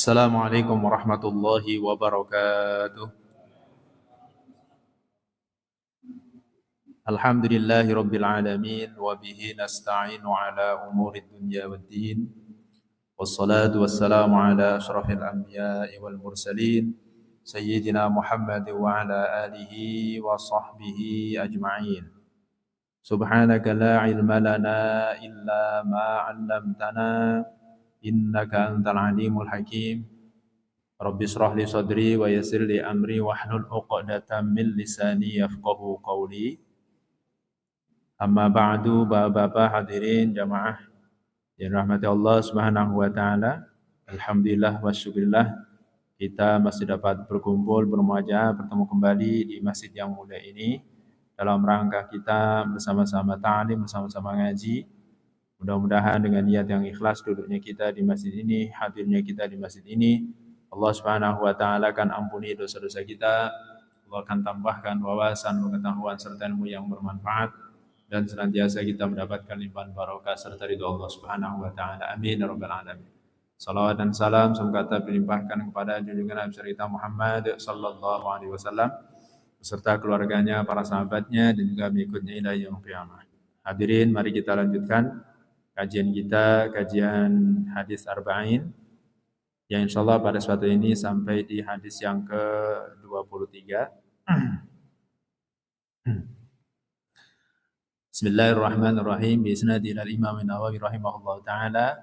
Assalamualaikum warahmatullahi wabarakatuh. Alhamdulillahi rabbil alamin wa bihi nasta'inu ala umuri dunya waddin. Wassalatu wassalamu ala asyrafil anbiya'i wal mursalin sayyidina Muhammad wa ala alihi wa sahbihi ajma'in. Subhanaka la ilma lana illa ma 'allamtana innaka antal alimul hakim. Rabbi shrah li sadri wa yassir li amri wahlul 'uqdatam min lisani yafqahu qawli. Amma ba'du, bapak-bapak hadirin jamaah yang rahmati Allah Subhanahu wa taala. Alhamdulillah wa syukurillah kita masih dapat berkumpul, bermuajah, bertemu kembali di masjid yang mulia ini dalam rangka kita bersama-sama ta'lim, bersama-sama ngaji. Mudah-mudahan dengan niat yang ikhlas duduknya kita di masjid ini, hadirnya kita di masjid ini, Allah Subhanahu wa taala akan ampuni dosa-dosa kita. Allah akan tambahkan wawasan, pengetahuan serta ilmu yang bermanfaat dan senantiasa kita mendapatkan limpahan barokah serta ridho Allah Subhanahu wa taala. Amin ya rabbal alamin. Salawat dan salam semoga dilimpahkan kepada junjungan Nabi kita Muhammad sallallahu alaihi wasallam beserta keluarganya, para sahabatnya dan juga mengikutnya ila yaumil qiyamah. Hadirin, mari kita lanjutkan kajian kita, kajian hadis arba'in yang insyaallah pada suatu ini sampai di hadis yang ke-23. Bismillahirrahmanirrahim. Bisnadi ilal Imam Nawawi rahimahullah ta'ala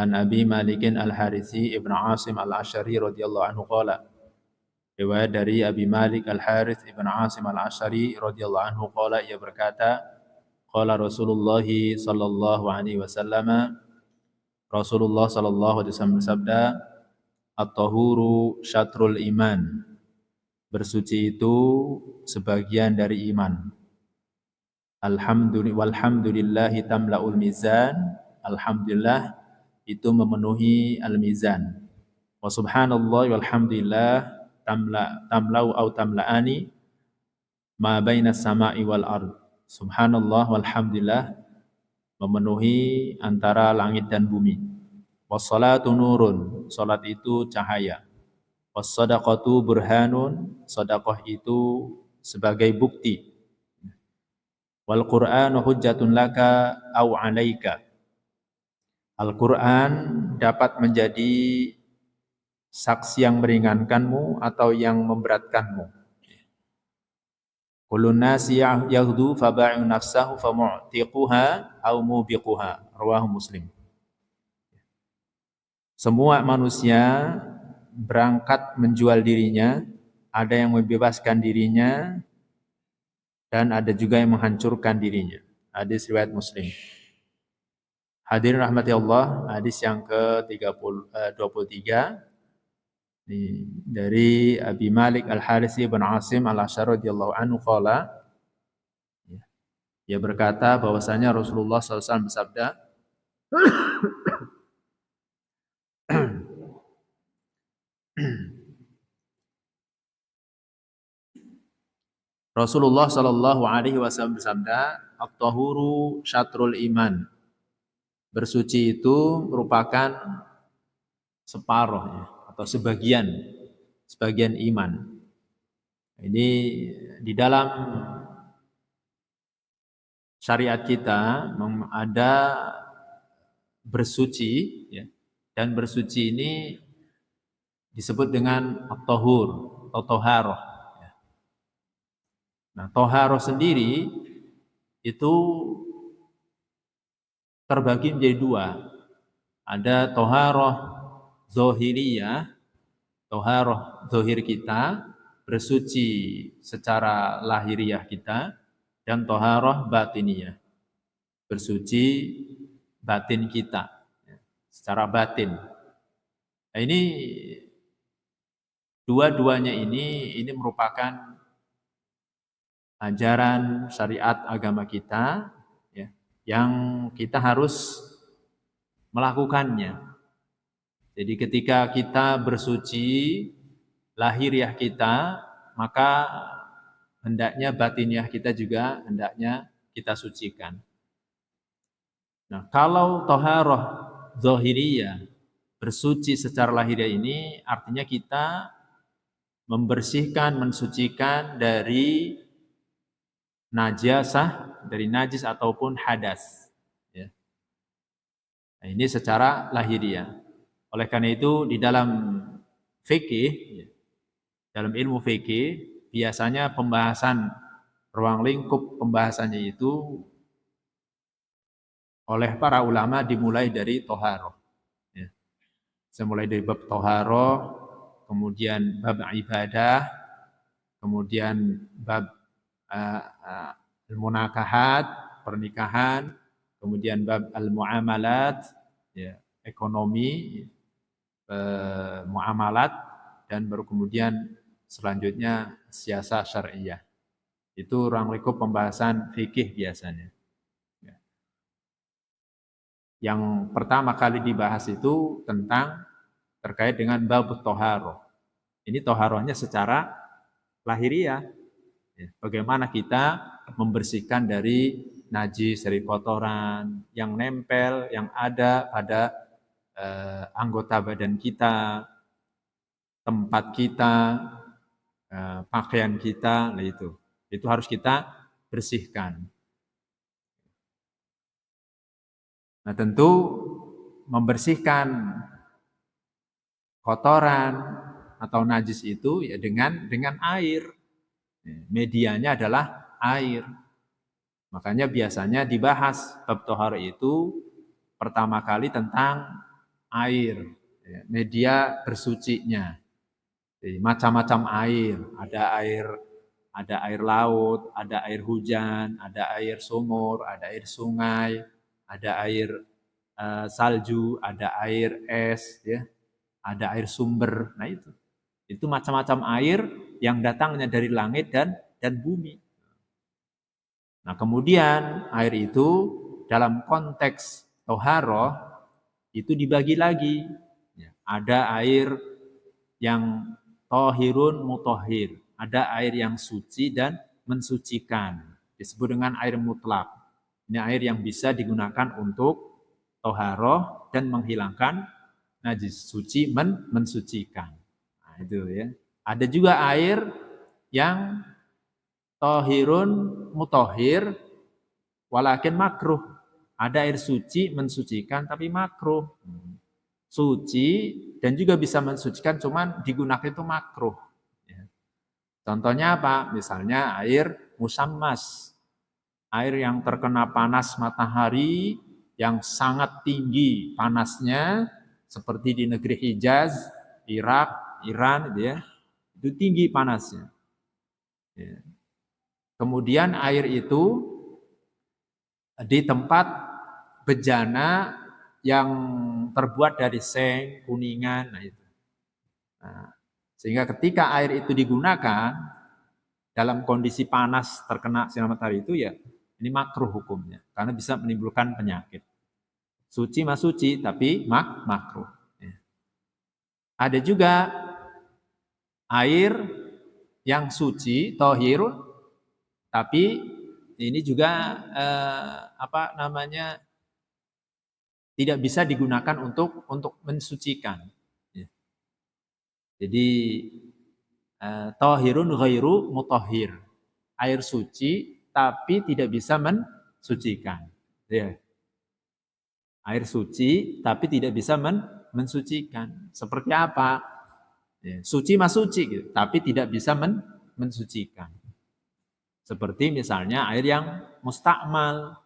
an Abi Malikin Al-Harithi Ibn Asim Al-Ashari radhiyallahu anhu qala. Riwayat dari Abi Malik Al-Harith Ibn Asim Al-Ashari radhiyallahu anhu qala, ia berkata, qala Rasulullah sallallahu alaihi wasallam, Rasulullah sallallahu alaihi wasallam bersabda, at-tahuru syatrul iman. Bersuci itu sebagian dari iman. Walhamdulillahi tamla'ul mizan. Alhamdulillah itu memenuhi al-mizan. Wa subhanallah walhamdulillah tamla'u au tamla'ani ma baina sama'i wal ard. Subhanallah walhamdulillah memenuhi antara langit dan bumi. Wassalatu nurun, salat itu cahaya. Wassadaqatu burhanun, sedekah itu sebagai bukti. Wal Qur'anu hujjatun laka au 'alaika. Al-Qur'an dapat menjadi saksi yang meringankanmu atau yang memberatkanmu. Kullun nasi yaghdu faba'i'u nafsahu famu'tiquha au mubiquha. Rawahu Muslim. Semua manusia berangkat menjual dirinya, ada yang membebaskan dirinya dan ada juga yang menghancurkan dirinya. Hadis riwayat Muslim. Hadirin rahmati Allah, hadis yang ke-23 dari Abi Malik Al-Harithi bin Asim Al-Ashari radhiyallahu anhu qala, ia berkata bahwasanya Rasulullah SAW bersabda, Rasulullah sallallahu alaihi wasallam bersabda, at-tahuru syatrul iman. Bersuci itu merupakan separuh ya, atau sebagian iman. Ini di dalam syariat kita ada bersuci ya, dan bersuci ini disebut dengan at-tahur atau toharoh. Nah, toharoh sendiri itu terbagi menjadi dua. Ada toharoh zohiriyah, toharoh zohir kita, bersuci secara lahiriah kita, dan toharoh batiniyah, bersuci batin kita, secara batin. Nah, ini dua-duanya ini merupakan ajaran syariat agama kita ya, yang kita harus melakukannya. Jadi ketika kita bersuci lahiriah kita, maka hendaknya batiniah kita juga hendaknya kita sucikan. Nah, kalau toharoh zohiriyah, bersuci secara lahiriah ini artinya kita membersihkan, mensucikan dari najasah, dari najis ataupun hadas. Ya. Nah, ini secara lahiriah. Oleh karena itu di dalam fikih, dalam ilmu fikih biasanya pembahasan ruang lingkup pembahasannya itu oleh para ulama dimulai dari toharoh. Ya. Mulai dari bab toharoh, kemudian bab ibadah, kemudian bab al-munakahat, pernikahan, kemudian bab al-muamalat, ya, ekonomi, muamalat, dan baru kemudian selanjutnya siasah syariah. Itu ruang lingkup pembahasan fikih biasanya. Ya. Yang pertama kali dibahas itu tentang terkait dengan bab toharoh. Ini toharohnya secara lahiriah. Ya, bagaimana kita membersihkan dari najis, dari kotoran yang nempel, yang ada pada anggota badan kita, tempat kita, pakaian kita, nah itu harus kita bersihkan. Nah tentu membersihkan kotoran atau najis itu ya dengan air. Medianya adalah air. Makanya biasanya dibahas bab tohar itu pertama kali tentang air, media bersucinya. Macam-macam air, ada air laut, ada air hujan, ada air sumur, ada air sungai, ada air salju, ada air es, ya, ada air sumber. Nah itu macam-macam air yang datangnya dari langit dan bumi. Nah kemudian air itu dalam konteks toharoh itu dibagi lagi. Ada air yang tohirun mutohir, ada air yang suci dan mensucikan. Disebut dengan air mutlak. Ini air yang bisa digunakan untuk toharoh dan menghilangkan najis, suci mensucikan. Nah, itu ya. Ada juga air yang tohirun mutohir walakin makruh. Ada air suci mensucikan tapi makruh. Suci dan juga bisa mensucikan cuman digunakan itu makruh. Contohnya apa? Misalnya air musammas. Air yang terkena panas matahari yang sangat tinggi panasnya seperti di negeri Hijaz, Irak, Iran gitu ya. Itu tinggi panasnya. Ya. Kemudian air itu di tempat bejana yang terbuat dari seng, kuningan, nah itu. Nah, sehingga ketika air itu digunakan dalam kondisi panas terkena sinar matahari itu ya ini makruh hukumnya karena bisa menimbulkan penyakit. Suci mah suci tapi makruh. Ya. Ada juga air yang suci, tohir, tapi ini juga tidak bisa digunakan untuk mensucikan. Ya. Jadi tohirun ghairu mutahhir. Air suci tapi tidak bisa mensucikan. Ya. Air suci tapi tidak bisa mensucikan. Seperti apa? Ya. Suci mah suci gitu, tapi tidak bisa mensucikan. Seperti misalnya air yang mustakmal,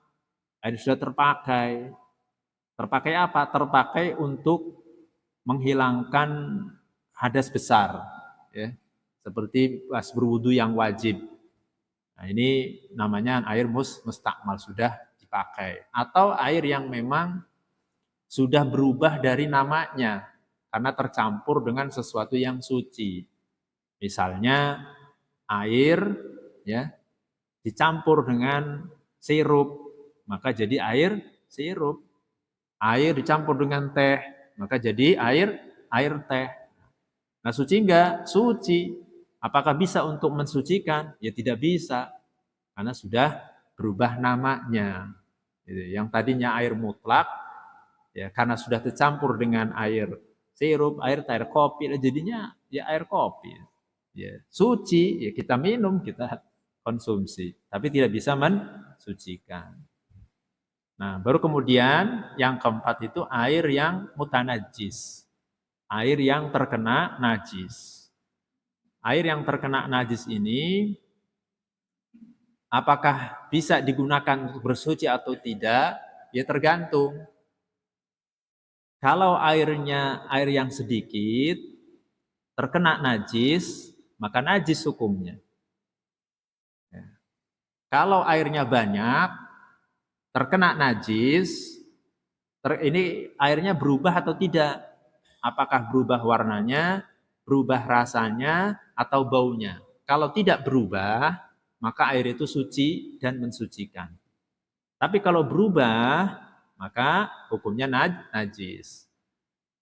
air sudah terpakai. Terpakai apa? Terpakai untuk menghilangkan hadas besar, ya. Seperti pas berwudu yang wajib. Nah, ini namanya air mustakmal, sudah dipakai. Atau air yang memang sudah berubah dari namanya karena tercampur dengan sesuatu yang suci. Misalnya air ya dicampur dengan sirup, maka jadi air sirup. Air dicampur dengan teh, maka jadi air teh. Nah, suci enggak? Suci. Apakah bisa untuk mensucikan? Ya tidak bisa. Karena sudah berubah namanya. Yang tadinya air mutlak, ya karena sudah tercampur dengan air sirup, air kopi, jadinya ya air kopi. Ya, suci, ya kita minum, kita konsumsi, tapi tidak bisa mensucikan. Nah, baru kemudian yang keempat itu air yang mutanajis. Air yang terkena najis. Air yang terkena najis ini apakah bisa digunakan untuk bersuci atau tidak? Ya tergantung. Kalau airnya air yang sedikit terkena najis, maka najis hukumnya. Ya. Kalau airnya banyak terkena najis, ini airnya berubah atau tidak? Apakah berubah warnanya, berubah rasanya, atau baunya? Kalau tidak berubah, maka air itu suci dan mensucikan. Tapi kalau berubah, maka hukumnya najis.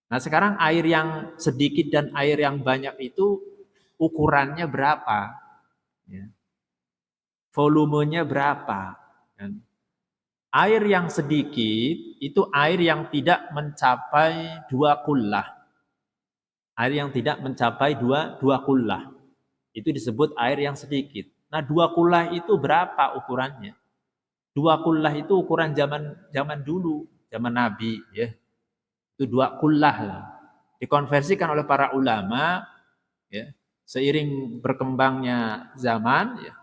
Nah sekarang air yang sedikit dan air yang banyak itu ukurannya berapa? Ya. Volumenya berapa? Kan? Air yang sedikit itu air yang tidak mencapai 2 kullah. Air yang tidak mencapai 2 kullah. Itu disebut air yang sedikit. Nah 2 kullah itu berapa ukurannya? 2 kullah itu ukuran zaman dulu, zaman Nabi. Ya. Itu 2 kullah. Dikonversikan oleh para ulama, ya, seiring berkembangnya zaman, ya,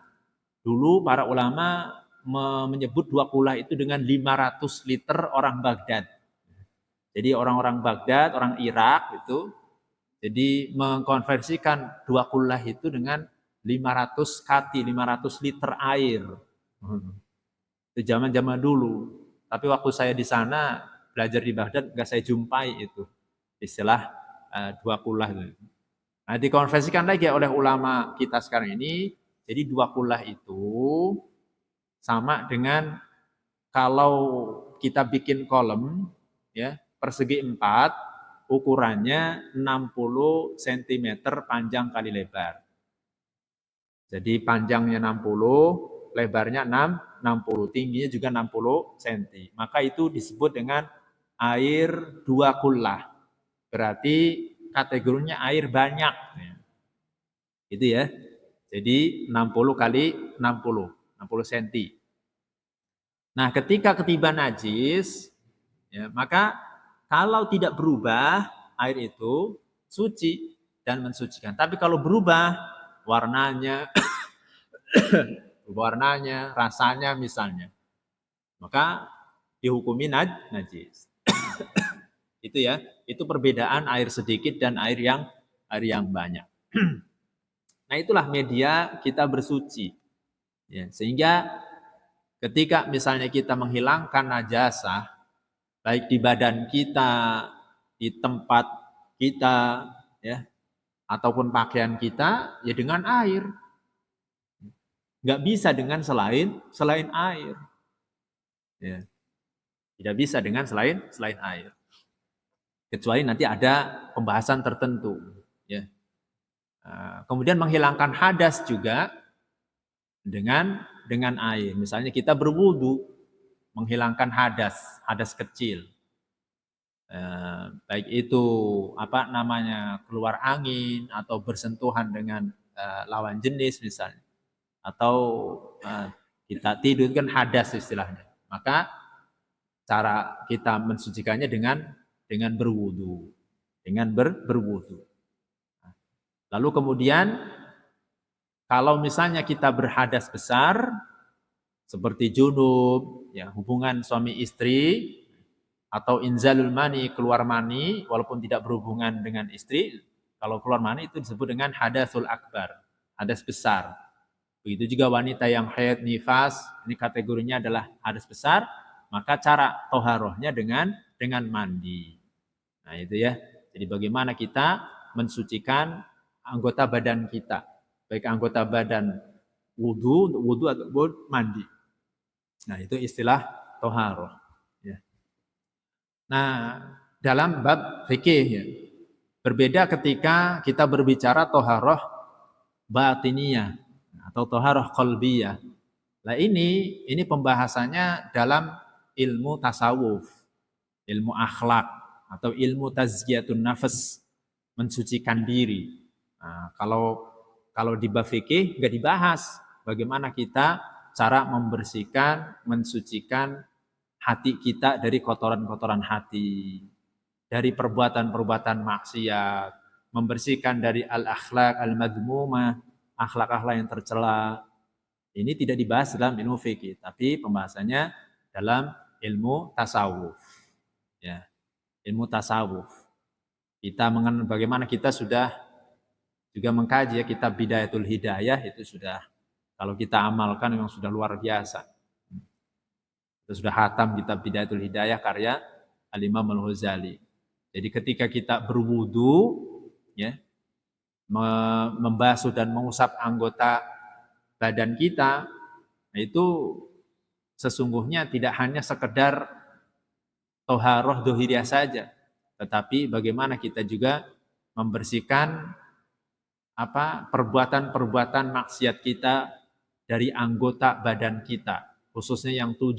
dulu para ulama menyebut 2 kullah itu dengan 500 liter orang Baghdad. Jadi orang-orang Baghdad, orang Irak itu, jadi mengkonversikan 2 kullah itu dengan 500 kati, 500 liter air. Itu zaman-zaman dulu. Tapi waktu saya di sana, belajar di Baghdad, nggak saya jumpai itu. Istilah 2 kullah. Nah, dikonversikan lagi oleh ulama kita sekarang ini, jadi 2 kullah itu sama dengan kalau kita bikin kolom ya, persegi 4, ukurannya 60 cm panjang kali lebar. Jadi panjangnya 60, lebarnya 60, tingginya juga 60 cm. Maka itu disebut dengan air 2 kullah. Berarti kategorinya air banyak. Itu ya. Jadi 60 kali 60 cm. Nah, ketika ketiba najis, ya, maka kalau tidak berubah, air itu suci dan mensucikan. Tapi kalau berubah warnanya, rasanya misalnya, maka dihukumi najis. Itu ya, itu perbedaan air sedikit dan air yang banyak. Nah, itulah media kita bersuci. Ya, sehingga ketika misalnya kita menghilangkan najasah, baik di badan kita, di tempat kita, ya, ataupun pakaian kita, ya dengan air. Nggak bisa dengan selain air. Ya. Tidak bisa dengan selain air. Kecuali nanti ada pembahasan tertentu. Ya. Kemudian menghilangkan hadas juga dengan air. Misalnya kita berwudu, menghilangkan hadas kecil. Baik itu keluar angin atau bersentuhan dengan lawan jenis misalnya, atau kita tidur kan hadas istilahnya. Maka cara kita mensucikannya dengan berwudu, berwudu. Lalu kemudian kalau misalnya kita berhadas besar seperti junub, ya, hubungan suami istri, atau inzalul mani, keluar mani walaupun tidak berhubungan dengan istri, kalau keluar mani itu disebut dengan hadasul akbar, hadas besar. Begitu juga wanita yang haid, nifas, ini kategorinya adalah hadas besar, maka cara toharohnya dengan mandi. Nah itu ya, jadi bagaimana kita mensucikan anggota badan kita, baik anggota badan wudu ataupun mandi. Nah itu istilah toharoh. Ya. Nah dalam bab fikih ya, berbeda ketika kita berbicara toharoh batiniyah atau toharoh qalbiyah. Nah ini pembahasannya dalam ilmu tasawuf, ilmu akhlak. atau ilmu tazkiyatun nafas, mensucikan diri. Nah, kalau di bab fikih nggak dibahas bagaimana kita cara membersihkan, mensucikan hati kita dari kotoran-kotoran hati, dari perbuatan-perbuatan maksiat, membersihkan dari al-akhlak al-madhmumah, akhlak-akhlak yang tercela. Ini tidak dibahas dalam ilmu fikih, tapi pembahasannya dalam ilmu tasawuf. Ya, ilmu tasawuf. Kita mengenal bagaimana kita sudah juga mengkaji ya kitab Bidayatul Hidayah, itu sudah kalau kita amalkan memang sudah luar biasa. Kita sudah hatam kitab Bidayatul Hidayah karya Al-Imam Al-Ghazali. Jadi ketika kita berwudu, ya, membasuh dan mengusap anggota badan kita, nah itu sesungguhnya tidak hanya sekedar toharoh dohiriyah saja, tetapi bagaimana kita juga membersihkan perbuatan-perbuatan maksiat kita dari anggota badan kita, khususnya yang 7,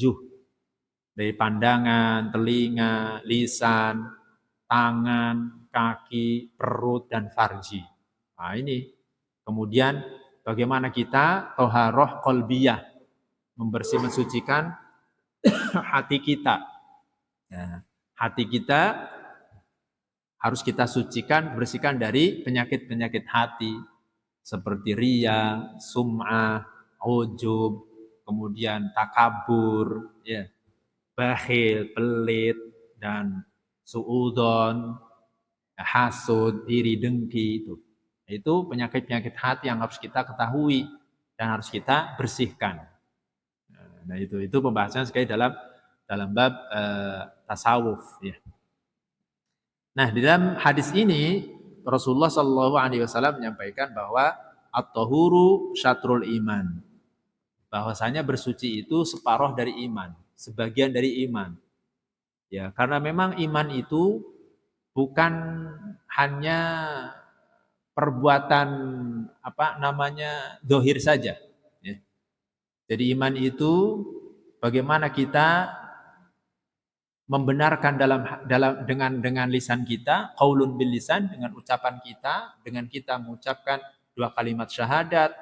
dari pandangan, telinga, lisan, tangan, kaki, perut, dan farji. Nah ini. Kemudian bagaimana kita toharoh qalbiyah, mensucikan hati kita. Ya, hati kita harus kita sucikan, bersihkan dari penyakit-penyakit hati. Seperti riya, sum'ah, ujub, kemudian takabur, ya, bakhil, pelit, dan suudon, hasud, iri dengki itu penyakit-penyakit hati yang harus kita ketahui dan harus kita bersihkan. Nah itu pembahasan sekali dalam bab tasawuf. Ya. Nah di dalam hadis ini Rasulullah SAW menyampaikan bahwa at-tahuru syatrul iman, bahwasanya bersuci itu separuh dari iman, sebagian dari iman. Ya karena memang iman itu bukan hanya perbuatan dohir saja. Ya. Jadi iman itu bagaimana kita membenarkan dengan lisan kita, qaulun bil lisan, dengan ucapan kita, dengan kita mengucapkan 2 kalimat syahadat,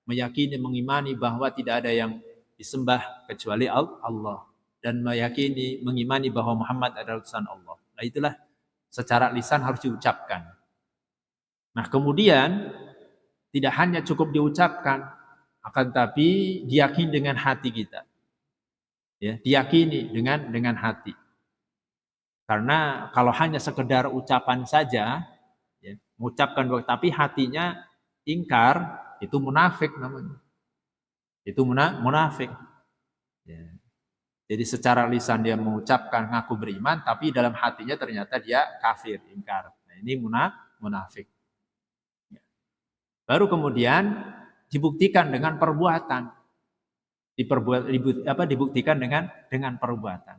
meyakini mengimani bahwa tidak ada yang disembah kecuali Allah, dan mengimani bahwa Muhammad adalah utusan Allah. Nah itulah secara lisan harus diucapkan. Nah kemudian tidak hanya cukup diucapkan, akan tapi diyakini dengan hati kita. Ya, diyakini dengan hati. Karena kalau hanya sekedar ucapan saja, ya, mengucapkan tapi hatinya ingkar, itu munafik namanya. Itu munafik. Ya. Jadi secara lisan dia mengucapkan ngaku beriman, tapi dalam hatinya ternyata dia kafir, ingkar. Nah, ini munafik. Baru kemudian dibuktikan dengan perbuatan. Dibuktikan dengan perbuatan.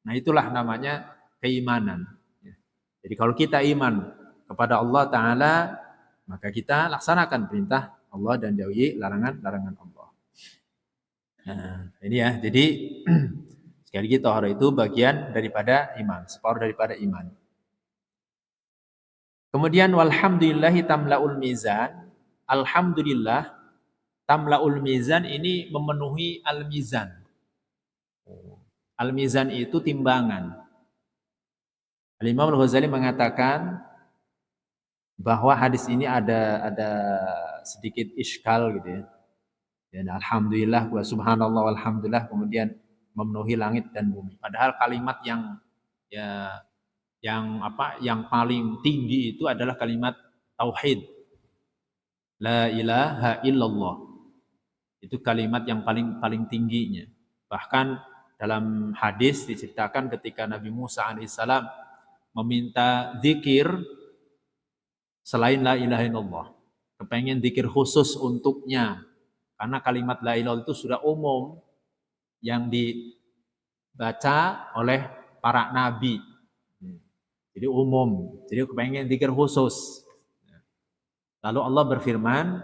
Nah, itulah namanya keimanan. Jadi kalau kita iman kepada Allah Ta'ala, maka kita laksanakan perintah Allah dan jauhi larangan-larangan Allah. Nah, ini ya. Jadi sekali lagi taharah itu bagian daripada iman, separuh daripada iman. Kemudian walhamdulillahi tamla'ul mizan. Alhamdulillah tamla'ul mizan ini memenuhi al-mizan. Al-mizan itu timbangan. Al-Imam Al-Ghazali mengatakan bahwa hadis ini ada sedikit iskal gitu ya. Dan alhamdulillah wa subhanallah walhamdulillah kemudian memenuhi langit dan bumi. Padahal kalimat yang paling tinggi itu adalah kalimat tauhid. La ilaha illallah. Itu kalimat yang paling tingginya. Bahkan dalam hadis diceritakan ketika Nabi Musa alaihissalam meminta zikir selain la ilaha illallah. Kepengen zikir khusus untuknya. Karena kalimat la ilaha itu sudah umum yang dibaca oleh para nabi. Jadi umum. Jadi kepengen zikir khusus. Lalu Allah berfirman,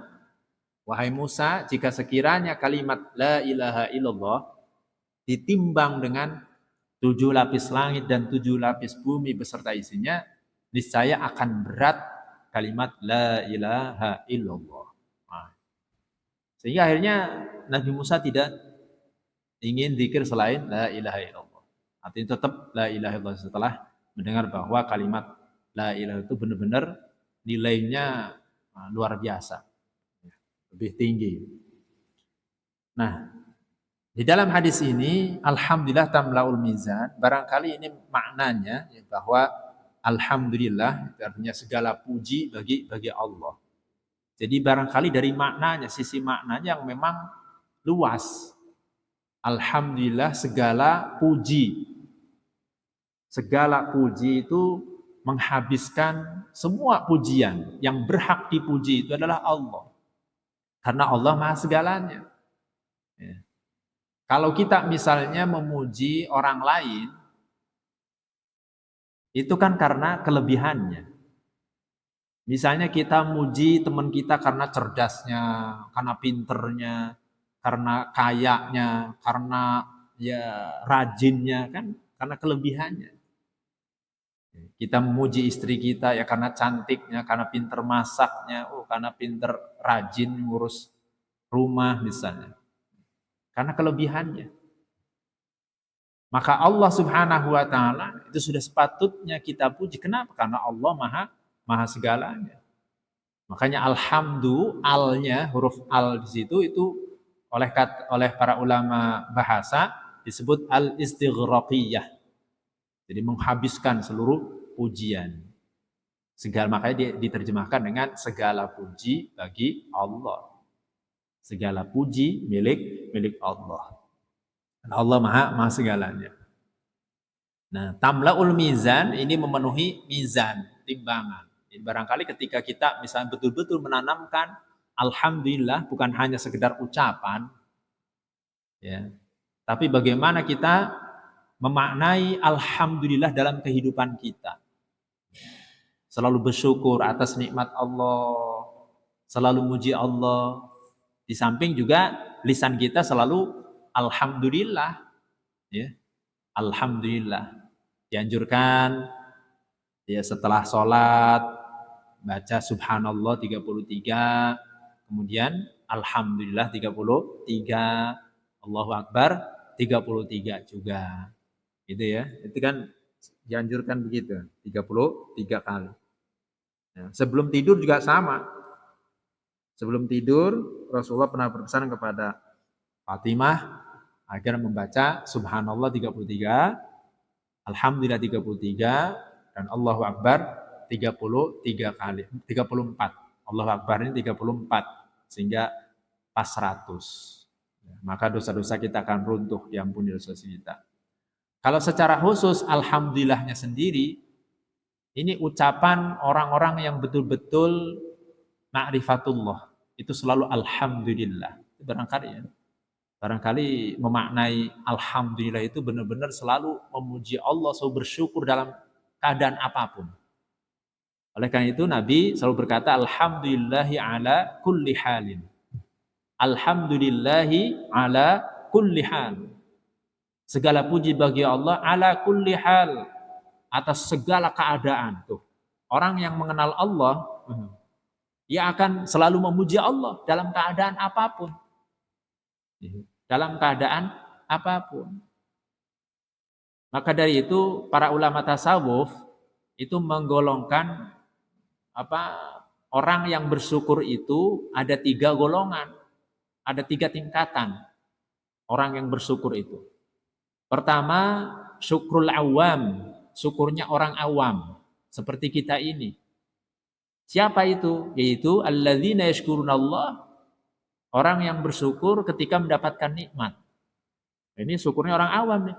wahai Musa, jika sekiranya kalimat la ilaha illallah ditimbang dengan 7 lapis langit dan 7 lapis bumi beserta isinya, niscaya akan berat kalimat la ilaha illallah. Nah, sehingga akhirnya Nabi Musa tidak ingin zikir selain la ilaha illallah. Artinya tetap la ilaha illallah setelah mendengar bahwa kalimat la ilaha itu benar-benar nilainya luar biasa, lebih tinggi. Nah, di dalam hadis ini alhamdulillah tamlaul mizan, barangkali ini maknanya ya, bahwa alhamdulillah artinya segala puji bagi Allah. Jadi barangkali dari maknanya, sisi maknanya yang memang luas. Alhamdulillah segala puji. Segala puji itu menghabiskan semua pujian. Yang berhak dipuji itu adalah Allah. Karena Allah Maha segalanya. Ya. Kalau kita misalnya memuji orang lain, itu kan karena kelebihannya. Misalnya kita muji teman kita karena cerdasnya, karena pinternya, karena kayanya, karena ya rajinnya, kan karena kelebihannya. Kita memuji istri kita ya karena cantiknya, karena pinter masaknya, karena pinter rajin ngurus rumah misalnya. Karena kelebihannya. Maka Allah Subhanahu wa taala itu sudah sepatutnya kita puji. Kenapa? Karena Allah Maha segalanya. Makanya alnya huruf al di situ itu oleh para ulama bahasa disebut al-istighraqiyah. Jadi menghabiskan seluruh pujian. Makanya diterjemahkan dengan segala puji bagi Allah. Segala puji milik Allah. Dan Allah Maha segalanya. Nah, tamlaul mizan ini memenuhi mizan, timbangan. Jadi barangkali ketika kita misalnya betul-betul menanamkan alhamdulillah bukan hanya sekedar ucapan, ya, tapi bagaimana kita memaknai alhamdulillah dalam kehidupan kita. Selalu bersyukur atas nikmat Allah, selalu muji Allah. Di samping juga lisan kita selalu alhamdulillah, ya, alhamdulillah. Dianjurkan ya setelah sholat baca subhanallah 33, kemudian alhamdulillah 33, Allahu Akbar 33 juga. Gitu ya. Itu kan dianjurkan begitu, 33 kali. Nah, sebelum tidur juga sama. Sebelum tidur Rasulullah pernah berpesan kepada Fatimah agar membaca subhanallah 33, alhamdulillah 33, dan Allahu Akbar 33 kali, 34. Allahu Akbar ini 34 sehingga pas 100. Maka dosa-dosa kita akan runtuh, diampuni dosa kita. Kalau secara khusus alhamdulillahnya sendiri, ini ucapan orang-orang yang betul-betul ma'rifatullah. Itu selalu alhamdulillah. Itu barangkali memaknai alhamdulillah itu benar-benar selalu memuji Allah, selalu bersyukur dalam keadaan apapun. Oleh karena itu Nabi selalu berkata alhamdulillahi ala kulli halin. Alhamdulillahi ala kulli hal. Segala puji bagi Allah ala kulli hal, atas segala keadaan. Tuh. Orang yang mengenal Allah, dia akan selalu memuji Allah dalam keadaan apapun. Dalam keadaan apapun. Maka dari itu para ulama tasawuf itu menggolongkan orang yang bersyukur itu ada 3 golongan, ada 3 tingkatan orang yang bersyukur itu. Pertama, syukrul awam, syukurnya orang awam seperti kita ini. Siapa itu? Yaitu alladzina yashkurunallah, orang yang bersyukur ketika mendapatkan nikmat. Ini syukurnya orang awam nih.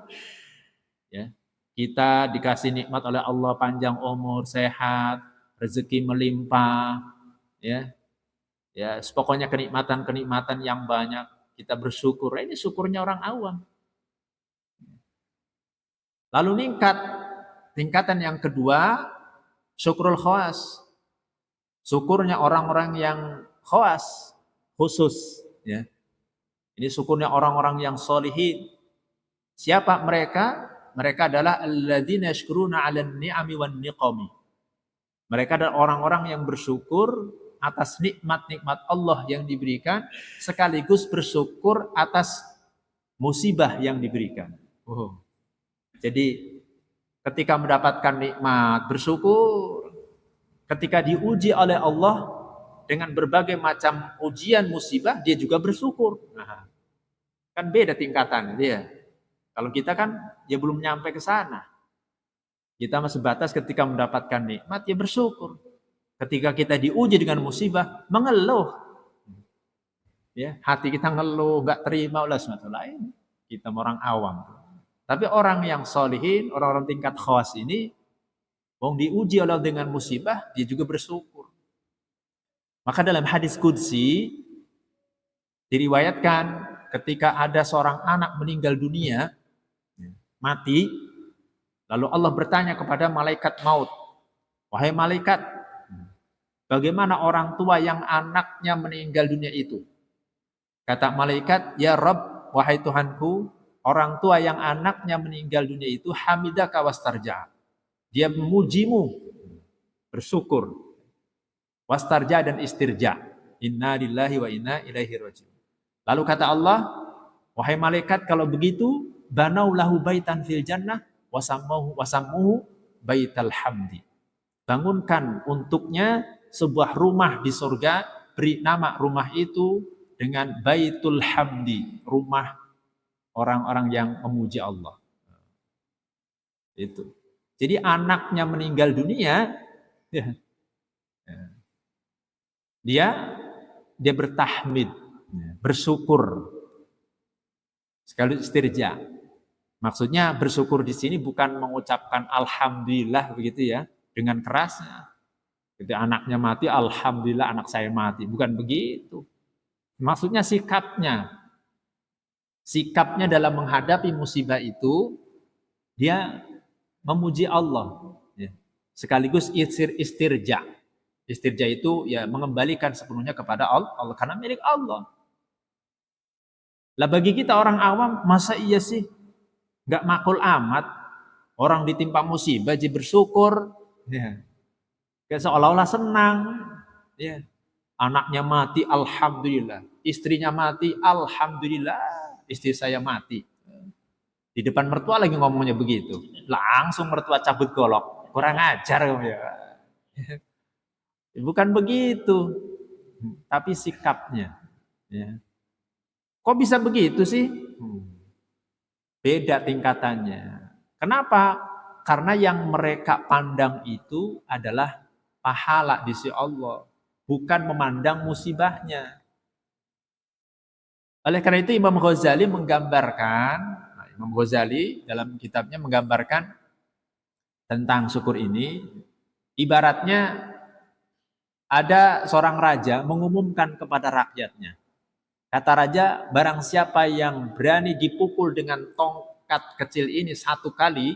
Ya. Kita dikasih nikmat oleh Allah, panjang umur, sehat, rezeki melimpah, ya. Ya, pokoknya kenikmatan-kenikmatan yang banyak, kita bersyukur. Ini syukurnya orang awam. Lalu tingkatan yang kedua, syukrul khawas. Syukurnya orang-orang yang khawas, khusus, ya. Ini syukurnya orang-orang yang sholihin. Siapa mereka? Mereka adalah alladzina yashkuruna 'alan ni'ami wan niqami. Mereka adalah orang-orang yang bersyukur atas nikmat-nikmat Allah yang diberikan, sekaligus bersyukur atas musibah yang diberikan. Oh. Jadi ketika mendapatkan nikmat bersyukur, ketika diuji oleh Allah dengan berbagai macam ujian musibah dia juga bersyukur. Nah, kan beda tingkatan dia. Kalau kita kan ya belum nyampe ke sana. Kita masih sebatas ketika mendapatkan nikmat ya bersyukur. Ketika kita diuji dengan musibah mengeluh. Ya, hati kita ngeluh, enggak terima oleh sesuatu lain. Kita orang awam. Tapi orang yang solihin, orang-orang tingkat khawas ini wong diuji oleh dengan musibah, dia juga bersyukur. Maka dalam hadis qudsi diriwayatkan ketika ada seorang anak meninggal dunia, mati, lalu Allah bertanya kepada malaikat maut, wahai malaikat, bagaimana orang tua yang anaknya meninggal dunia itu? Kata malaikat, ya Rabb, wahai Tuhanku, orang tua yang anaknya meninggal dunia itu hamidaka wastarja. Dia memujimu, bersyukur. Wastarja dan istirja. Inna lillahi wa inna ilaihi raji'un. Lalu kata Allah, wahai malaikat, kalau begitu banau lahu baitan fil jannah wasammuhu baital hamdi. Bangunkan untuknya sebuah rumah di surga, beri nama rumah itu dengan Baitul Hamdi, rumah orang-orang yang memuji Allah. Itu. Jadi anaknya meninggal dunia, dia bertahmid, bersyukur. Sekali istirja. Maksudnya bersyukur di sini bukan mengucapkan alhamdulillah begitu ya, dengan kerasnya. Ketika anaknya mati, alhamdulillah anak saya mati, bukan begitu. Maksudnya sikapnya. Sikapnya dalam menghadapi musibah itu, dia memuji Allah. Sekaligus istirja. Istirja itu ya mengembalikan sepenuhnya kepada Allah karena milik Allah. Lah bagi kita orang awam, masa iya sih nggak makul amat orang ditimpa musibah jadi bersyukur, ya. Kayak seolah-olah senang, ya. Anaknya mati, alhamdulillah. Istrinya mati, alhamdulillah. Istri saya mati. Di depan mertua lagi ngomongnya begitu. Langsung mertua cabut golok. Kurang ajar kamu ya. Bukan begitu. Tapi sikapnya. Ya. Kok bisa begitu sih? Beda tingkatannya. Kenapa? Karena yang mereka pandang itu adalah pahala di sisi Allah. Bukan memandang musibahnya. Oleh karena itu Imam Ghazali menggambarkan, Imam Ghazali dalam kitabnya menggambarkan tentang syukur ini, ibaratnya ada seorang raja mengumumkan kepada rakyatnya. Kata raja, barang siapa yang berani dipukul dengan tongkat kecil ini satu kali,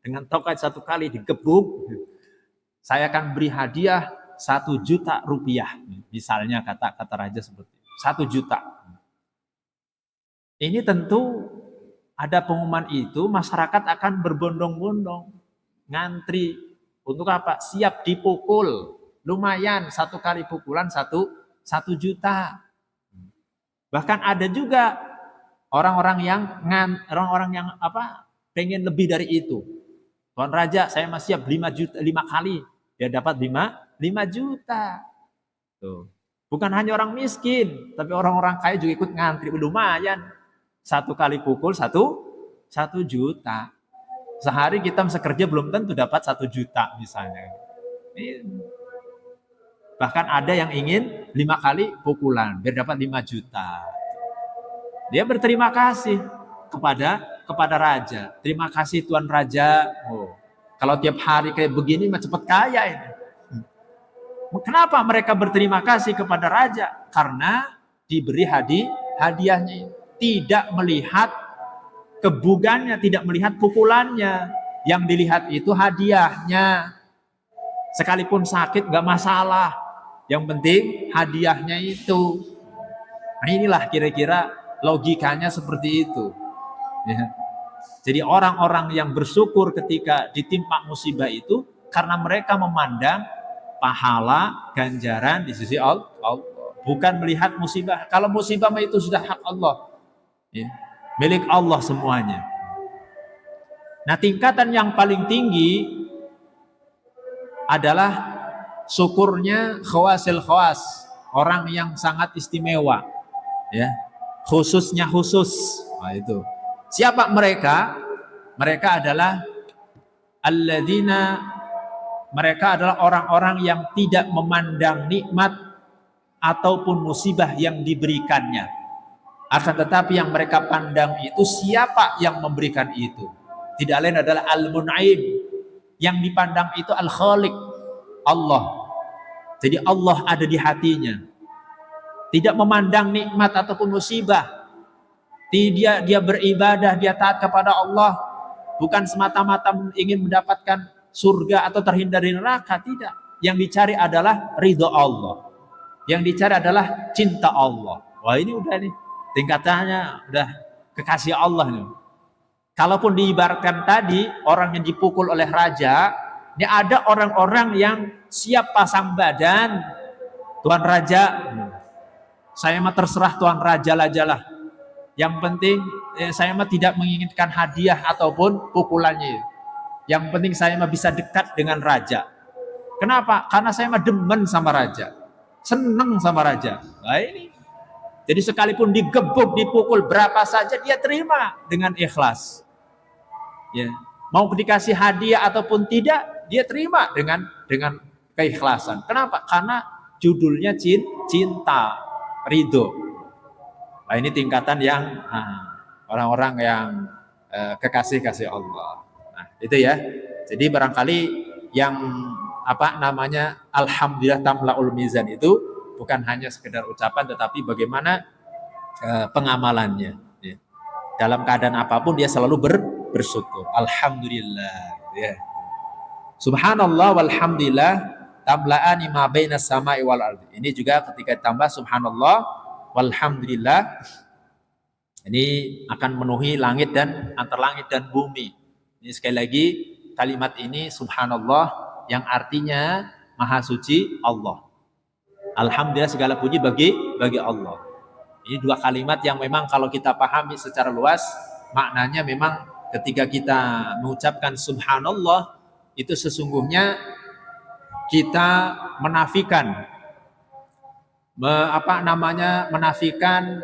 dengan tongkat satu kali digebuk, saya akan beri hadiah 1 juta rupiah. Misalnya kata raja seperti itu, 1 juta. Ini tentu ada pengumuman itu, masyarakat akan berbondong-bondong, ngantri. Untuk apa? Siap dipukul. Lumayan, 1 kali pukulan 1 juta. Bahkan ada juga orang-orang yang pengen lebih dari itu. Tuan Raja, saya masih siap 5 juta, 5 kali. Dia dapat 5 juta. Tuh. Bukan hanya orang miskin, tapi orang-orang kaya juga ikut ngantri. Lumayan. 1 kali pukul 1 juta. Sehari kita bisa kerja belum tentu dapat 1 juta misalnya. Bahkan ada yang ingin 5 kali pukulan biar dapat 5 juta. Dia berterima kasih kepada raja. Terima kasih Tuan Raja. Kalau tiap hari kayak begini mah cepet kaya ini. Kenapa mereka berterima kasih kepada raja? Karena diberi hadiahnya. Tidak melihat kebugannya, tidak melihat pukulannya. Yang dilihat itu hadiahnya. Sekalipun sakit gak masalah. Yang penting hadiahnya itu. Nah inilah kira-kira logikanya seperti itu. Ya. Jadi orang-orang yang bersyukur ketika ditimpa musibah itu karena mereka memandang pahala, ganjaran di sisi Allah, bukan melihat musibah. Kalau musibah itu sudah hak Allah, ya, milik Allah semuanya. Nah, tingkatan yang paling tinggi adalah syukurnya khawasil khawas, orang yang sangat istimewa, ya, khususnya khusus. Nah, itu. Siapa mereka? Mereka adalah alladzina, mereka adalah orang-orang yang tidak memandang nikmat ataupun musibah yang diberikannya. Akan tetapi yang mereka pandang itu siapa yang memberikan itu. Tidak lain adalah Al-Mun'im. Yang dipandang itu Al-Khaliq, Allah. Jadi Allah ada di hatinya. Tidak memandang nikmat ataupun musibah. Dia beribadah, dia taat kepada Allah, bukan semata-mata ingin mendapatkan surga atau terhindar dari neraka, tidak. Yang dicari adalah ridho Allah. Yang dicari adalah cinta Allah. Wah, ini udah nih tingkatannya udah kekasih Allah nih. Kalaupun diibaratkan tadi orang yang dipukul oleh raja, ini ada orang-orang yang siap pasang badan, Tuan Raja, saya mah terserah Tuan Raja lah. Yang penting saya mah tidak menginginkan hadiah ataupun pukulannya. Yang penting saya mah bisa dekat dengan raja. Kenapa? Karena saya mah demen sama raja. Seneng sama raja. Nah ini. Jadi sekalipun digebuk, dipukul berapa saja dia terima dengan ikhlas. Ya. Mau dikasih hadiah ataupun tidak, dia terima dengan keikhlasan. Kenapa? Karena judulnya cinta, ridho. Nah, ini tingkatan yang orang-orang yang kekasih Allah. Nah, itu ya. Jadi barangkali yang alhamdulillah tamlaul mizan itu bukan hanya sekedar ucapan, tetapi bagaimana pengamalannya. Ya. Dalam keadaan apapun dia selalu bersyukur. Alhamdulillah. Ya. Subhanallah walhamdulillah tamla'ani ma bainas sama'i wal ardi. Ini juga ketika ditambah subhanallah walhamdulillah, ini akan memenuhi langit dan antar langit dan bumi. Ini sekali lagi kalimat ini subhanallah yang artinya maha suci Allah. Alhamdulillah segala puji bagi Allah. Ini dua kalimat yang memang kalau kita pahami secara luas maknanya memang ketika kita mengucapkan subhanallah itu sesungguhnya kita menafikan menafikan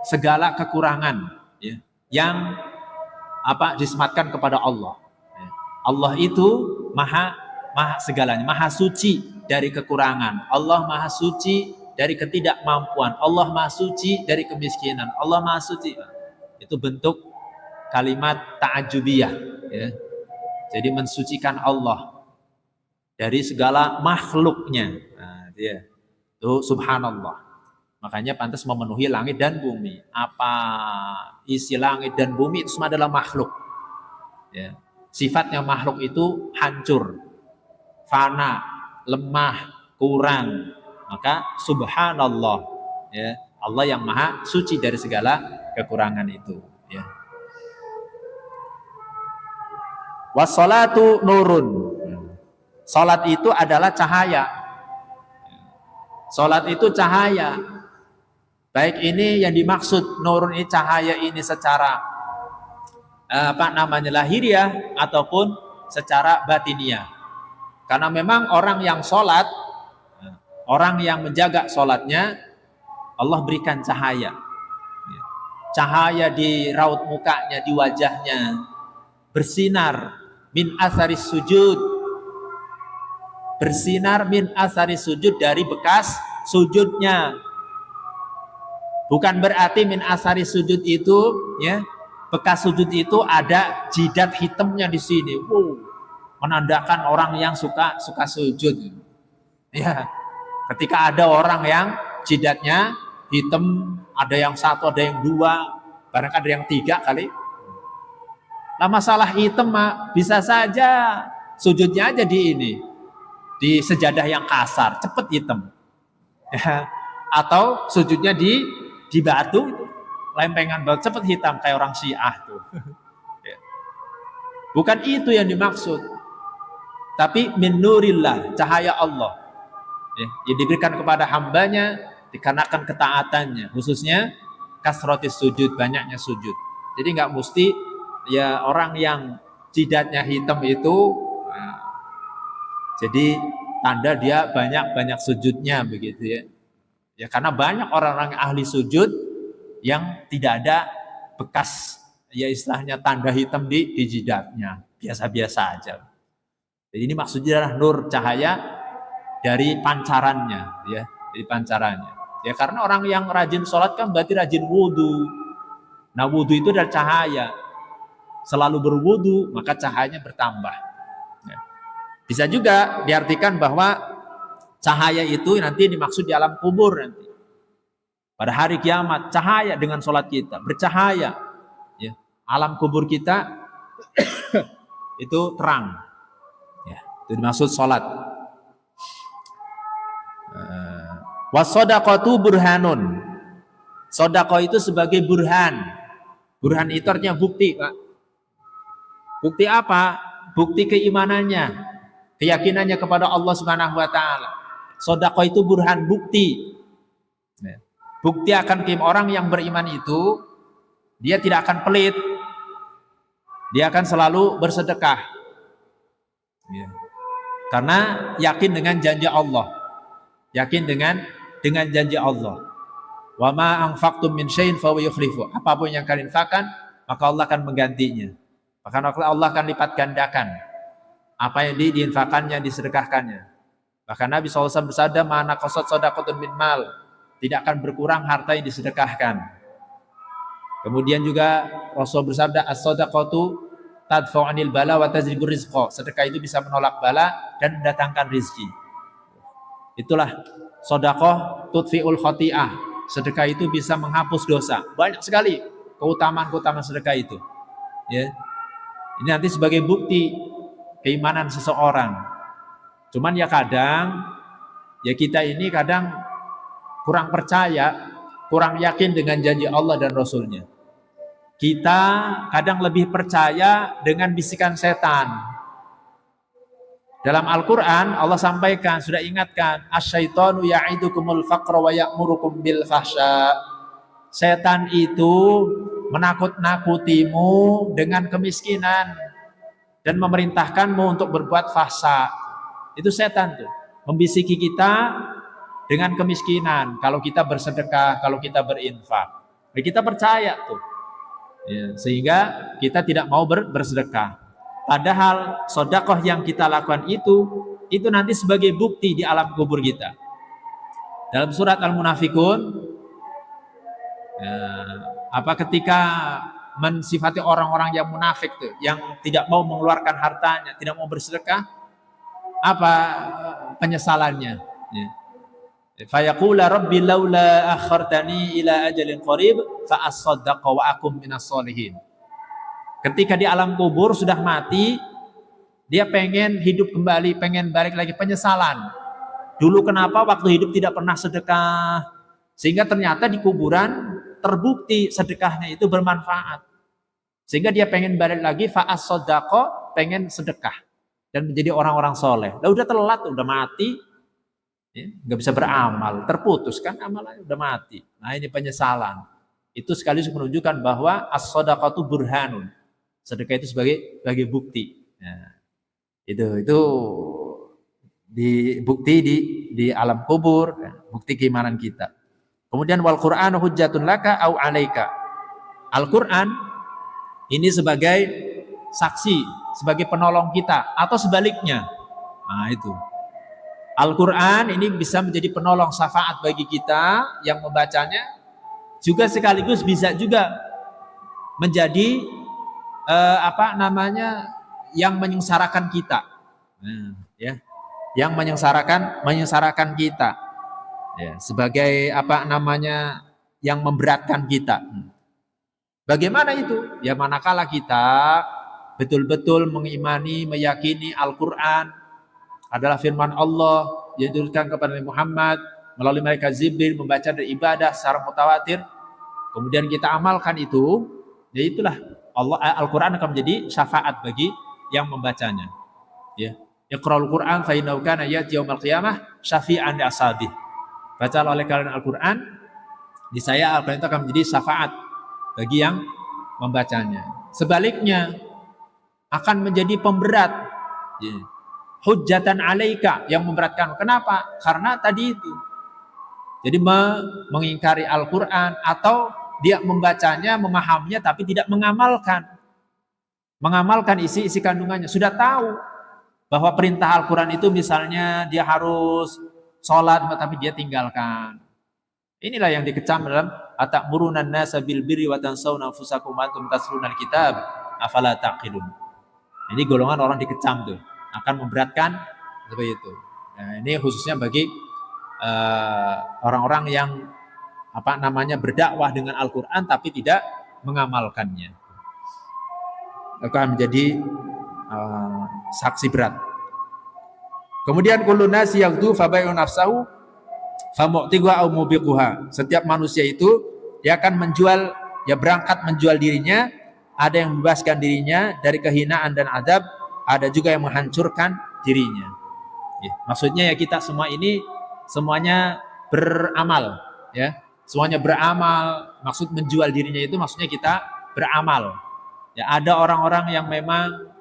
segala kekurangan ya, yang disematkan kepada Allah. Ya. Allah itu maha segalanya, maha suci dari kekurangan. Allah maha suci dari ketidakmampuan. Allah maha suci dari kemiskinan. Allah maha suci. Itu bentuk kalimat ta'ajubiyah. Ya. Jadi mensucikan Allah dari segala makhluknya. Nah, dia. Itu subhanallah. Makanya pantas memenuhi langit dan bumi. Apa isi langit dan bumi itu semua adalah makhluk. Ya. Sifatnya makhluk itu hancur, fana, lemah, kurang. Maka subhanallah. Ya. Allah yang maha suci dari segala kekurangan itu. Ya. Wassalatu nurun. Salat itu adalah cahaya. Salat itu cahaya. Baik ini yang dimaksud nurun ini cahaya ini secara lahiriah ataupun secara batiniah. Karena memang orang yang salat, orang yang menjaga salatnya Allah berikan cahaya. Cahaya di raut mukanya, di wajahnya bersinar min atharis sujud. Bersinar min asari sujud dari bekas sujudnya. Bukan berarti min asari sujud itu ya, bekas sujud itu ada jidat hitamnya di sini. Wow, menandakan orang yang suka sujud. Ya. Ketika ada orang yang jidatnya hitam, ada yang satu, ada yang dua, barangkali ada yang tiga kali. Nah, masalah hitam bisa saja sujudnya aja di sejadah yang kasar, cepet hitam. Ya. Atau sujudnya di batu, lempengan batu cepat hitam kayak orang Syiah tuh. Ya. Bukan itu yang dimaksud. Tapi min nurillah, cahaya Allah. Ya, yang diberikan kepada hambanya dikarenakan ketaatannya, khususnya kasrotis sujud, banyaknya sujud. Jadi nggak mesti ya orang yang jidatnya hitam itu jadi tanda dia banyak sujudnya begitu ya. Ya karena banyak orang-orang ahli sujud yang tidak ada bekas ya istilahnya tanda hitam di jidatnya, biasa-biasa aja. Jadi ini maksudnya adalah nur, cahaya dari pancarannya ya, dari pancarannya. Ya karena orang yang rajin sholat kan berarti rajin wudhu. Nah wudhu itu adalah cahaya. Selalu berwudhu maka cahayanya bertambah. Ya. Bisa juga diartikan bahwa cahaya itu nanti dimaksud di alam kubur nanti. Pada hari kiamat cahaya dengan sholat kita bercahaya. Ya. Alam kubur kita itu terang. Ya. Itu dimaksud sholat. Wasodaqatu burhanun. Sodaqah itu sebagai burhan. Burhan itu artinya bukti, Pak. Bukti apa? Bukti keimanannya, keyakinannya kepada Allah Subhanahu wa taala. Sodaqah itu burhan, bukti. Bukti akan orang yang beriman itu dia tidak akan pelit. Dia akan selalu bersedekah. Karena yakin dengan janji Allah. Yakin dengan janji Allah. Wa ma anfaqtum min syai'in fa huwa yukhlifu. Apapun yang kalian infakkan, maka Allah akan menggantinya. Maka Allah akan lipat gandakan apa yang diinfakannya, disedekahkannya. Bahkan Nabi SAW bersabda, "Mana qasat shadaqatun min mal." Tidak akan berkurang harta yang disedekahkan. Kemudian juga Rasul bersabda, "As-shadaqatu tadfa'u 'anil bala wa tajlibur rizqa." Sedekah itu bisa menolak bala dan mendatangkan rezeki. Itulah sedekah tudfi'ul khati'ah. Sedekah itu bisa menghapus dosa. Banyak sekali keutamaan sedekah itu. Ya. Ini nanti sebagai bukti keimanan seseorang. Cuman ya kadang ya kita ini kadang kurang percaya, kurang yakin dengan janji Allah dan Rasulnya. Kita kadang lebih percaya dengan bisikan setan. Dalam Al-Quran Allah sampaikan, sudah ingatkan, asyaitonu ya'idukumul faqra wa ya'murukum bil fahsya. Setan itu menakut-nakutimu dengan kemiskinan dan memerintahkanmu untuk berbuat fahsya. Itu setan tuh, membisiki kita dengan kemiskinan. Kalau kita bersedekah, kalau kita berinfak, ya kita percaya tuh, ya, sehingga kita tidak mau bersedekah. Padahal sedekah yang kita lakukan itu nanti sebagai bukti di alam kubur kita. Dalam surat Al-Munafikun, ketika mensifati orang-orang yang munafik tuh, yang tidak mau mengeluarkan hartanya, tidak mau bersedekah, apa penyesalannya? Ya. Fayaqula rabbi laula akhartani ila ajalin qarib fa asaddaqa wa akum minas sholihin. Ketika di alam kubur sudah mati, dia pengen hidup kembali, pengen balik lagi, penyesalan. Dulu kenapa waktu hidup tidak pernah sedekah? Sehingga ternyata di kuburan terbukti sedekahnya itu bermanfaat. Sehingga dia pengen balik lagi, fa'as sodako, pengen sedekah. Dan menjadi orang-orang soleh. Lah udah telat, udah mati, ya, nggak bisa beramal, terputus kan amalannya, udah mati. Nah ini penyesalan. Itu sekaligus menunjukkan bahwa as-sodaqatu burhanun. Sedekah itu sebagai bukti. Nah, itu bukti di alam kubur, bukti keimanan kita. Kemudian wal Qur'anu hujjatun laka au 'alaika. Al-Qur'an ini sebagai saksi, sebagai penolong kita atau sebaliknya. Nah, itu. Al-Qur'an ini bisa menjadi penolong syafaat bagi kita yang membacanya, juga sekaligus bisa juga menjadi yang menyengsarakan kita. Ya. Yang menyengsarakan kita. Ya, sebagai yang memberatkan kita. Bagaimana itu? Ya manakala kita betul-betul mengimani, meyakini Al-Qur'an adalah firman Allah yang diturunkan kepada Nabi Muhammad melalui malaikat Jibril, membaca dan ibadah secara mutawatir, kemudian kita amalkan itu, ya itulah Al-Quran akan menjadi syafaat bagi yang membacanya. Ya, Iqra'ul Quran fa innahu kana ya'ti yaumil qiyamah syafi'an li ashabi. Bacalah oleh kalian Al-Quran, di saya Al-Quran itu akan menjadi syafaat bagi yang membacanya. Sebaliknya akan menjadi pemberat. Ya. Hujjatan alaika, yang memberatkan. Kenapa? Karena tadi itu. Jadi mengingkari Al-Quran atau dia membacanya, memahaminya tapi tidak mengamalkan. Mengamalkan isi kandungannya. Sudah tahu bahwa perintah Al-Quran itu misalnya dia harus sholat tapi dia tinggalkan. Inilah yang dikecam dalam atamuruna an-nasa bil birri wa tansawna anfusakum wa antum tatluna al-kitab afala taqilun. Ini golongan orang dikecam tuh, akan memberatkan seperti itu. Nah, ini khususnya bagi orang-orang yang berdakwah dengan Al-Quran tapi tidak mengamalkannya. Akan menjadi saksi berat. Kemudian kullu nasi yaghdu fa bai'u nafsahu fa mu'tiha aw mubiquha. Setiap manusia itu dia akan menjual, ya berangkat menjual dirinya, ada yang membebaskan dirinya dari kehinaan dan adab, ada juga yang menghancurkan dirinya. Ya, maksudnya ya kita semua ini semuanya beramal, ya. Semuanya beramal, maksud menjual dirinya itu maksudnya kita beramal. Ya, ada orang-orang yang memang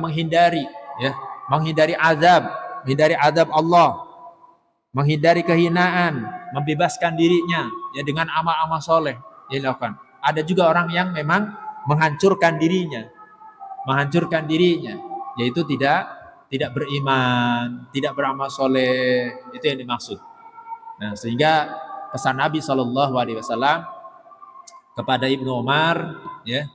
menghindari azab Allah, menghindari kehinaan, membebaskan dirinya ya dengan amal-amal soleh yang dilakukan. Ada juga orang yang memang menghancurkan dirinya, yaitu tidak beriman, tidak beramal soleh, itu yang dimaksud. Nah, sehingga pesan Nabi SAW kepada Ibnu Umar, ya,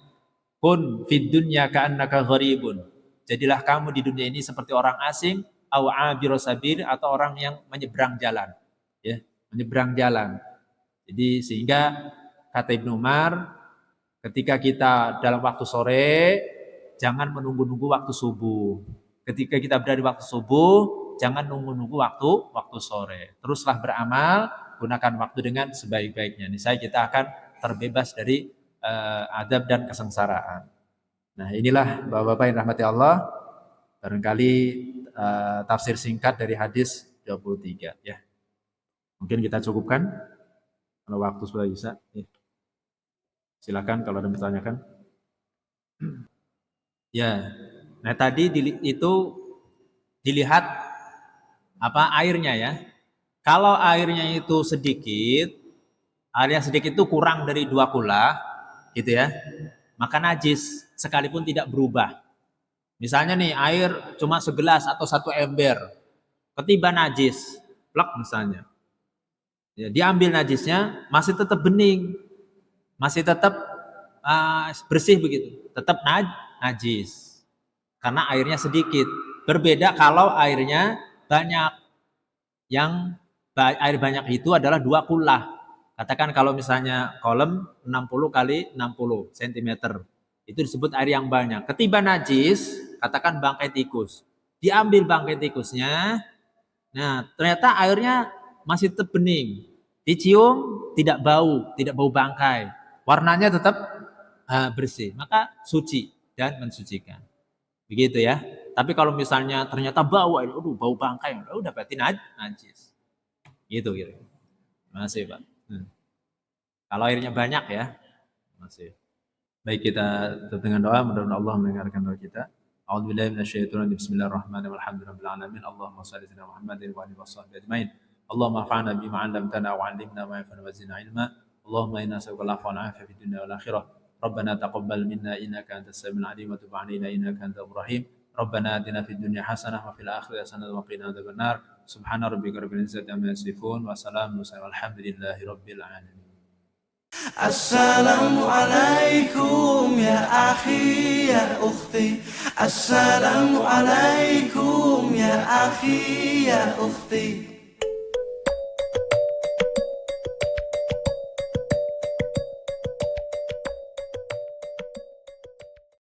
kun fid dunya ka'annaka gharibun. Jadilah kamu di dunia ini seperti orang asing, au abiru sabil, atau orang yang menyeberang jalan, ya, menyeberang jalan. Jadi sehingga kata Ibnu Umar, ketika kita dalam waktu sore, jangan menunggu-nunggu waktu subuh. Ketika kita berada di waktu subuh, jangan nunggu-nunggu waktu sore. Teruslah beramal, gunakan waktu dengan sebaik-baiknya. Niscaya kita akan terbebas dari adab dan kesengsaraan. Nah, inilah Bapak-bapak yang rahmati Allah, barangkali tafsir singkat dari hadis 23 ya. Mungkin kita cukupkan kalau waktu sudah bisa. Ya. Silakan kalau ada yang bertanyakan. Ya. Nah, tadi itu dilihat airnya ya. Kalau airnya itu sedikit, airnya sedikit itu kurang dari 2 kula, gitu ya, maka najis sekalipun tidak berubah. Misalnya nih air cuma segelas atau 1 ember, ketiba najis, plek misalnya. Ya, diambil najisnya masih tetap bening, masih tetap bersih begitu, tetap najis. Karena airnya sedikit. Berbeda kalau airnya banyak. Yang air banyak itu adalah 2 kullah. Katakan kalau misalnya kolam 60 kali 60 cm. Itu disebut air yang banyak. Ketiba najis, katakan bangkai tikus. Diambil bangkai tikusnya. Nah, ternyata airnya masih tetap bening. Dicium tidak bau bangkai. Warnanya tetap bersih. Maka suci dan mensucikan. Begitu ya. Tapi kalau misalnya ternyata bau bangkai, udah berarti najis. Gitu. Masih, Pak. Kalau airnya banyak ya, masih. Baik, kita tutup dengan doa, mudah-mudahan Allah mendengarkan doa kita. A'udzubillahi minasyaitonir rajim. Bismillahirrahmanirrahim. Alhamdulillahirabbil alamin. Allahumma shalli ala Muhammadin wa alihi washabbihi ajmain. Allahumma anfa'na bima 'allamtana wa 'allimna ma yanfa'una wa zidna 'ilma. Allahumma inna nas'aluka al-'afwa wal 'afiyata fid dunya wal akhirah. ربنا تقبل منا إنك أنت السميع العليم وتب علينا إنك أنت التواب الرحيم ربنا آتنا في الدنيا حسنة وفي الآخرة حسنة وقنا عذاب النار سبحان ربك رب العزة عما يصفون وسلام والحمد لله رب العالمين. السلام عليكم يا أخي يا أختي السلام عليكم يا أخي يا أختي